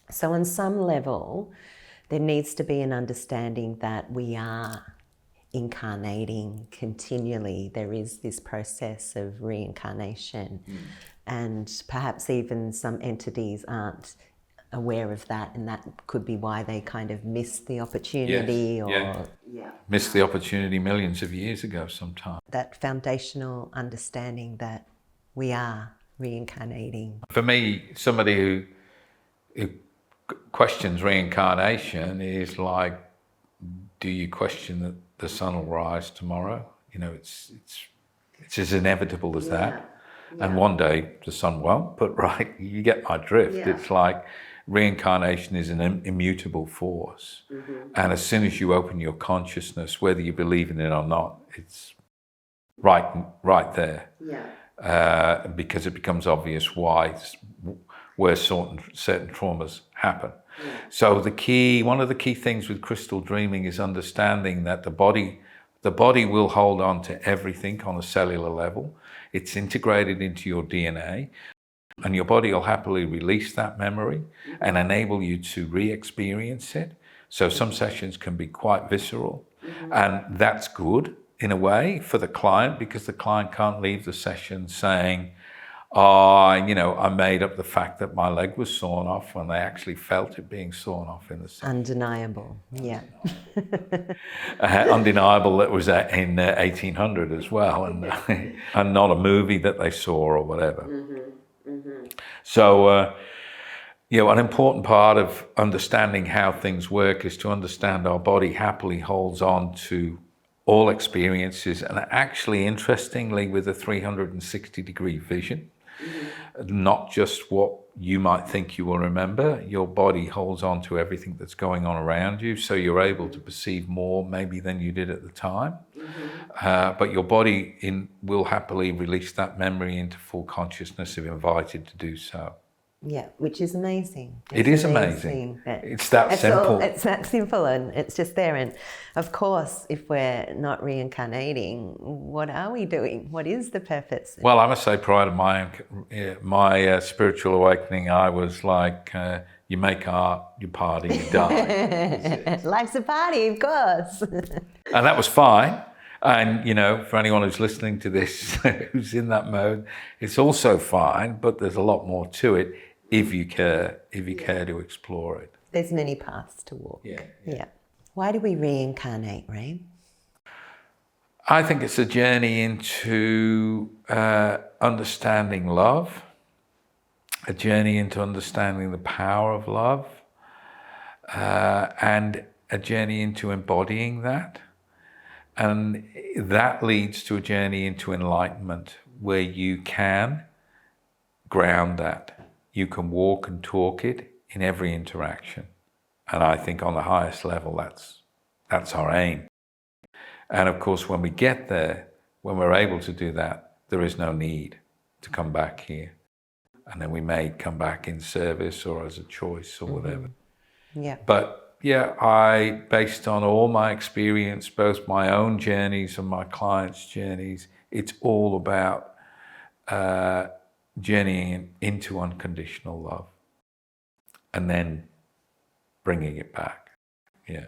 So on some level, there needs to be an understanding that we are incarnating continually. There is this process of reincarnation, and perhaps even some entities aren't aware of that, and that could be why they kind of miss the opportunity. Missed the opportunity millions of years ago sometime. That foundational understanding that we are reincarnating. For me, somebody who questions reincarnation is like, do you question that the sun will rise tomorrow? You know, it's as inevitable as that. And one day the sun won't, but right, you get my drift. It's like reincarnation is an immutable force. And as soon as you open your consciousness, whether you believe in it or not, it's right there. Because it becomes obvious where certain traumas happen. So one of the key things with crystal dreaming is understanding that the body will hold on to everything on a cellular level. It's integrated into your DNA, and your body will happily release that memory and enable you to re-experience it. So some sessions can be quite visceral, and that's good in a way for the client, because the client can't leave the session saying, I made up the fact that my leg was sawn off, when they actually felt it being sawn off in the session. Undeniable, yeah. Undeniable that was in 1800 as well, and not a movie that they saw or whatever. So, an important part of understanding how things work is to understand our body happily holds on to all experiences, and actually, interestingly, with a 360-degree vision. Not just what you might think you will remember. Your body holds on to everything that's going on around you, so you're able to perceive more maybe than you did at the time. But your body will happily release that memory into full consciousness if invited to do so. Yeah, which is amazing. It is amazing. It's that simple. It's that simple, and it's just there. And of course, if we're not reincarnating, what are we doing? What is the purpose? Well, I must say, prior to my spiritual awakening, I was like, you make art, you party, you die. Life's a party, of course. And that was fine. And, for anyone who's listening to this, who's in that mode, it's also fine, but there's a lot more to it if you care to explore it. There's many paths to walk. Yeah. Why do we reincarnate, Raym? I think it's a journey into understanding love, a journey into understanding the power of love, and a journey into embodying that. And that leads to a journey into enlightenment, where you can ground that. You can walk and talk it in every interaction. And I think on the highest level, that's our aim. And of course, when we get there, when we're able to do that, there is no need to come back here. And then we may come back in service or as a choice or whatever. Yeah. But based on all my experience, both my own journeys and my clients' journeys, it's all about journeying into unconditional love and then bringing it back. Yeah.